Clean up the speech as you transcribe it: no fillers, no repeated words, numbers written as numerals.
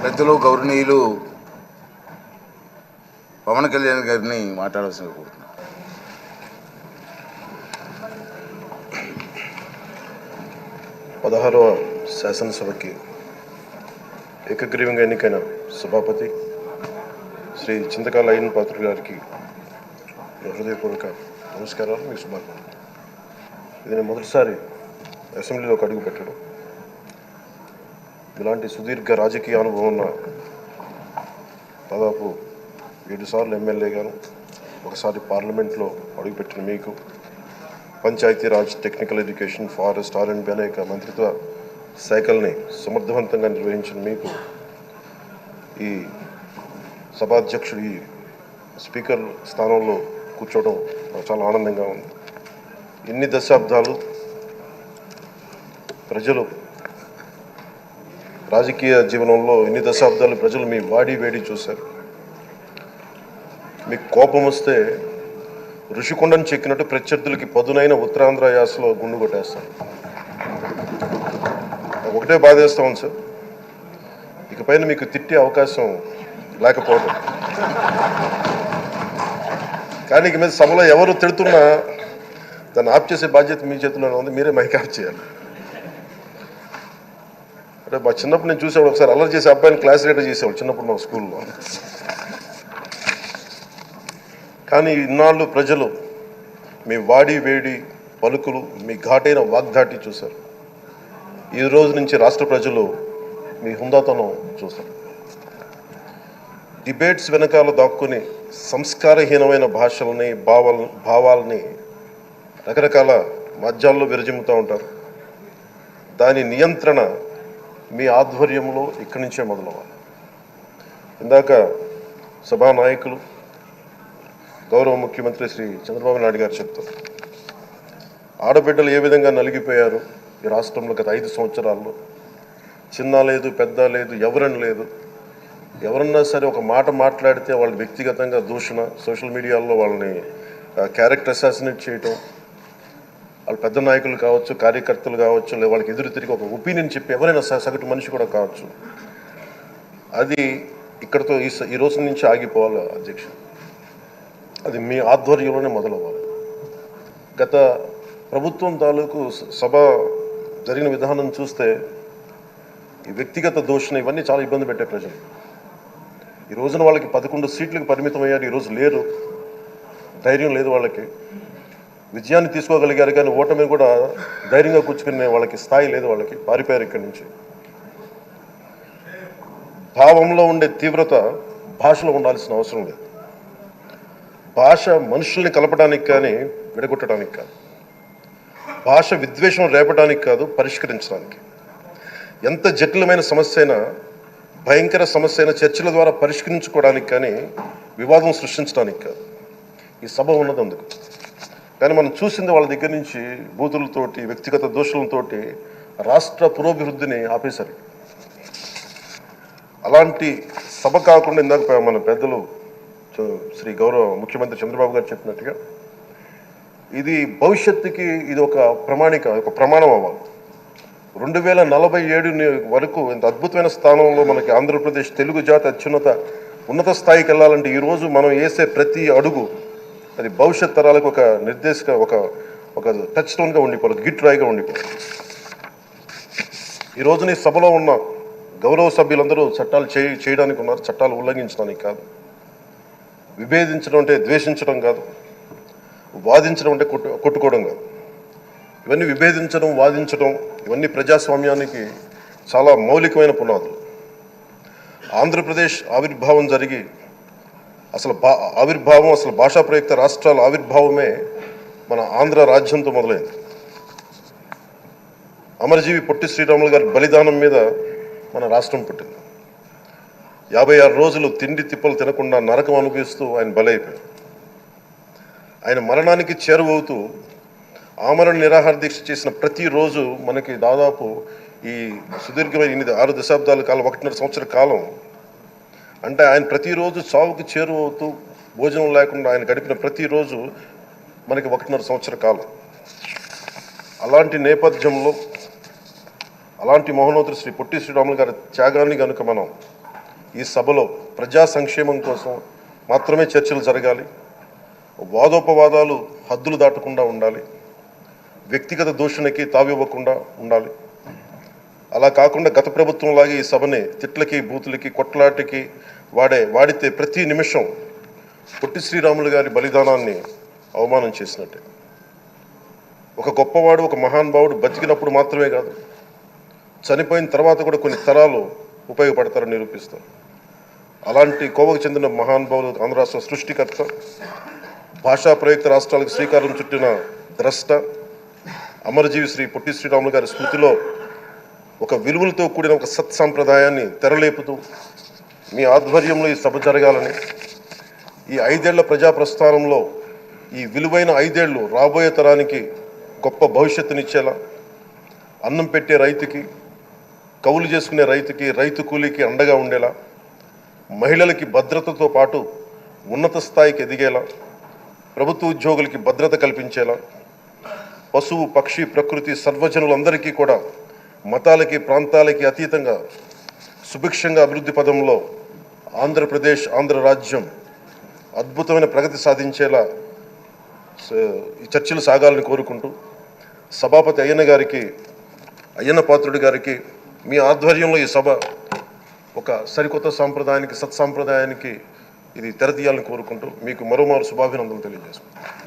పెద్దలు గౌరవనీయులు పవన్ కళ్యాణ్ గారిని మాట్లాడాల్సిన కోరుతున్నాను. పదహారవ శాసనసభకి ఏకగ్రీవంగా ఎన్నికైన సభాపతి శ్రీ చింతకాయల అయ్యన్ పాత్రుడు గారికి హృదయపూర్వక నమస్కారాలు, మీకు శుభాకాంక్షలు. ఇది నేను మొదటిసారి అసెంబ్లీలోకి అడుగు పెట్టడం. ఇలాంటి సుదీర్ఘ రాజకీయ అనుభవం ఉన్న దాదాపు 7 సార్లు ఎమ్మెల్యేగాను, ఒకసారి పార్లమెంట్లో అడుగుపెట్టిన మీకు, Panchayati Raj, technical education, forest, R&B అనేక మంత్రిత్వ శాఖల్ని సమర్థవంతంగా నిర్వహించిన మీకు ఈ సభాధ్యక్షుడు, ఈ స్పీకర్ స్థానంలో కూర్చోవడం నాకు చాలా ఆనందంగా ఉంది. ఎన్ని దశాబ్దాలు ప్రజలు రాజకీయ జీవనంలో, ఎన్ని దశాబ్దాలు ప్రజలు మీ వాడి వేడి చూశారు. మీకు కోపం వస్తే ఋషికొండను చెక్కినట్టు ప్రత్యర్థులకి పదునైన ఉత్తరాంధ్ర యాసలో గుండు కొట్టేస్తారు. ఒకటే బాధేస్తా ఉంది సార్, ఇకపైన మీకు తిట్టే అవకాశం లేకపోవడం. కానీ ఇక మీద సభలో ఎవరు తిడుతున్నా దాన్ని ఆఫ్ చేసే బాధ్యత మీ చేతిలోనే ఉంది. మీరే మైక్ ఆఫ్ చేయాలి. అంటే మా చిన్నప్పుడు నేను చూసేవాడు, ఒకసారి అల్లరి చేసే అబ్బాయిని క్లాస్ లీడర్ చేసేవాడు చిన్నప్పుడు మా స్కూల్లో. కానీ ఇన్నాళ్ళు ప్రజలు మీ వాడి వేడి పలుకులు, మీ ఘాటైన వాగ్దాటి చూశారు. ఈ రోజు నుంచి రాష్ట్ర ప్రజలు మీ హుందాతనం చూస్తారు. డిబేట్స్ వెనకాల దాక్కుని సంస్కారహీనమైన భాషల్ని, భావాల్ని రకరకాల మాధ్యాల్లో విరజిమ్ముతూ ఉంటారు. దాని నియంత్రణ మీ ఆధ్వర్యంలో ఇక్కడి నుంచే మొదలవ్వాలి. ఇందాక సభానాయకులు గౌరవ ముఖ్యమంత్రి శ్రీ చంద్రబాబు నాయుడు గారు చెప్తారు, ఆడబిడ్డలు ఏ విధంగా నలిగిపోయారు ఈ రాష్ట్రంలో గత 5 సంవత్సరాల్లో. చిన్న లేదు, పెద్ద లేదు, ఎవరని లేదు. ఎవరన్నా సరే ఒక మాట మాట్లాడితే వాళ్ళు వ్యక్తిగతంగా దూషణ, సోషల్ మీడియాలో వాళ్ళని క్యారెక్టర్ అసాసినేట్ చేయటం, వాళ్ళు పెద్ద నాయకులు కావచ్చు, కార్యకర్తలు కావచ్చు, లేదా వాళ్ళకి ఎదురు తిరిగి ఒక ఒపీనియన్ చెప్పి ఎవరైనా సగటు మనిషి కూడా కావచ్చు. అది ఇక్కడతో ఈ రోజు నుంచి ఆగిపోవాలి అధ్యక్ష. అది మీ ఆధ్వర్యంలోనే మొదలవ్వాలి. గత ప్రభుత్వం తాలూకు సభ జరిగిన విధానం చూస్తే ఈ వ్యక్తిగత దూషణ ఇవన్నీ చాలా ఇబ్బంది పెట్టే ప్రజలు. ఈ రోజున వాళ్ళకి 11 సీట్లకు పరిమితం అయ్యారు. ఈరోజు లేరు, ధైర్యం లేదు వాళ్ళకి. విజయాన్ని తీసుకోగలిగారు కానీ ఓటమిని కూడా ధైర్యంగా కూర్చుకునే వాళ్ళకి స్థాయి లేదు. వాళ్ళకి పారిపోయారు ఇక్కడి నుంచి. భావంలో ఉండే తీవ్రత భాషలో ఉండాల్సిన అవసరం లేదు. భాష మనుషుల్ని కలపడానికి కానీ విడగొట్టడానికి కాదు. భాష విద్వేషం రేపడానికి కాదు, పరిష్కరించడానికి. ఎంత జటిలమైన సమస్య అయినా, భయంకర సమస్య అయినా చర్చల ద్వారా పరిష్కరించుకోవడానికి కానీ వివాదం సృష్టించడానికి కాదు. ఈ సభ ఉన్నది అందుకు. కానీ మనం చూసింది వాళ్ళ దగ్గర నుంచి బూతులతోటి, వ్యక్తిగత దోషులతోటి రాష్ట్ర పురోభివృద్ధిని ఆపేశారు. అలాంటి సభ కాకుండా ఇందాక మన పెద్దలు శ్రీ గౌరవ ముఖ్యమంత్రి చంద్రబాబు గారు చెప్పినట్టుగా ఇది భవిష్యత్తుకి ఇది ఒక ప్రమాణం అవ్వాలి. 2047 వరకు ఇంత అద్భుతమైన స్థానంలో మనకి ఆంధ్రప్రదేశ్ తెలుగు జాతి ఉన్నత స్థాయికి వెళ్ళాలంటే ఈరోజు మనం వేసే ప్రతి అడుగు అది భవిష్యత్ తరాలకు ఒక నిర్దేశక, ఒక టచ్ స్టోన్గా ఉండిపోవాలి, గిట్ రాయిగా ఉండిపోవాలి. ఈ రోజున ఈ సభలో ఉన్న గౌరవ సభ్యులందరూ చట్టాలు చేయడానికి ఉన్నారు, చట్టాలు ఉల్లంఘించడానికి కాదు. విభేదించడం అంటే ద్వేషించడం కాదు, వాదించడం అంటే కొట్టుకోవడం కాదు. ఇవన్నీ విభేదించడం, వాదించడం ఇవన్నీ ప్రజాస్వామ్యానికి చాలా మౌలికమైన పునాదులు. ఆంధ్రప్రదేశ్ ఆవిర్భావం జరిగి అసలు భాషా ప్రయుక్త రాష్ట్రాల ఆవిర్భావమే మన ఆంధ్ర రాజ్యంతో మొదలైంది. అమరజీవి పొట్టి శ్రీరాములు గారి బలిదానం మీద మన రాష్ట్రం పుట్టింది. 56 రోజులు తిండి తిప్పలు తినకుండా నరకం అనుభవిస్తూ ఆయన బలైపోయారు. ఆయన మరణానికి చేరువవుతూ ఆమరణ నిరాహార దీక్ష చేసిన ప్రతిరోజు మనకి దాదాపు ఈ సుదీర్ఘమైన 6 దశాబ్దాల కాలం, 1.5 సంవత్సర కాలం అంటే ఆయన ప్రతిరోజు చావుకి చేరువవుతూ భోజనం లేకుండా ఆయన గడిపిన ప్రతిరోజు మనకి 1.5 సంవత్సర కాలం. అలాంటి నేపథ్యంలో అలాంటి మహోన్నతుడు శ్రీ పొట్టి శ్రీరాములు గారి త్యాగాన్ని కనుక మనం ఈ సభలో ప్రజా సంక్షేమం కోసం మాత్రమే చర్చలు జరగాలి. వాదోపవాదాలు హద్దులు దాటకుండా ఉండాలి. వ్యక్తిగత దూషణకి తావివ్వకుండా ఉండాలి. అలా కాకుండా గత ప్రభుత్వంలాగే ఈ సభని తిట్లకి, బూతులకి, కొట్లాటకి వాడితే ప్రతి నిమిషం పొట్టి శ్రీరాములు గారి బలిదానాన్ని అవమానం చేసినట్టే. ఒక గొప్పవాడు, ఒక మహానుభావుడు బతికినప్పుడు మాత్రమే కాదు, చనిపోయిన తర్వాత కూడా కొన్ని తరాలు ఉపయోగపడతారని నిరూపిస్తారు. అలాంటి కోవకు చెందిన మహానుభావులు ఆంధ్ర రాష్ట్ర సృష్టికర్త, భాషా ప్రయుక్త రాష్ట్రాలకు శ్రీకారం చుట్టిన ద్రష్ట, అమరజీవి శ్రీ పొట్టి శ్రీరాములు గారి స్మృతిలో ఒక విలువలతో కూడిన ఒక సత్సాంప్రదాయాన్ని తెరలేపుతూ మీ ఆధ్వర్యంలో ఈ సభ జరగాలని, ఈ 5 ఏళ్ల ప్రజా ప్రస్థానంలో ఈ విలువైన 5 ఏళ్ళు రాబోయే తరానికి గొప్ప భవిష్యత్తునిచ్చేలా, అన్నం పెట్టే రైతుకి, కౌలు చేసుకునే రైతుకి, రైతు కూలీకి అండగా ఉండేలా, మహిళలకి భద్రతతో పాటు ఉన్నత స్థాయికి ఎదిగేలా, ప్రభుత్వ ఉద్యోగులకి భద్రత కల్పించేలా, పశువు, పక్షి, ప్రకృతి సర్వజనులందరికీ కూడా మతాలకి, ప్రాంతాలకి అతీతంగా సుభిక్షంగా అభివృద్ధి పదంలో ఆంధ్రప్రదేశ్, ఆంధ్ర రాజ్యం అద్భుతమైన ప్రగతి సాధించేలా ఈ చర్చలు సాగాలని కోరుకుంటూ, సభాపతి అయ్యన్న పాత్రుడి గారికి మీ ఆధ్వర్యంలో ఈ సభ ఒక సరికొత్త సాంప్రదాయానికి, సత్సాంప్రదాయానికి ఇది తెరతీయాలని కోరుకుంటూ మీకు మరోమారు శుభాభినందనలు తెలియజేసుకుంటాను.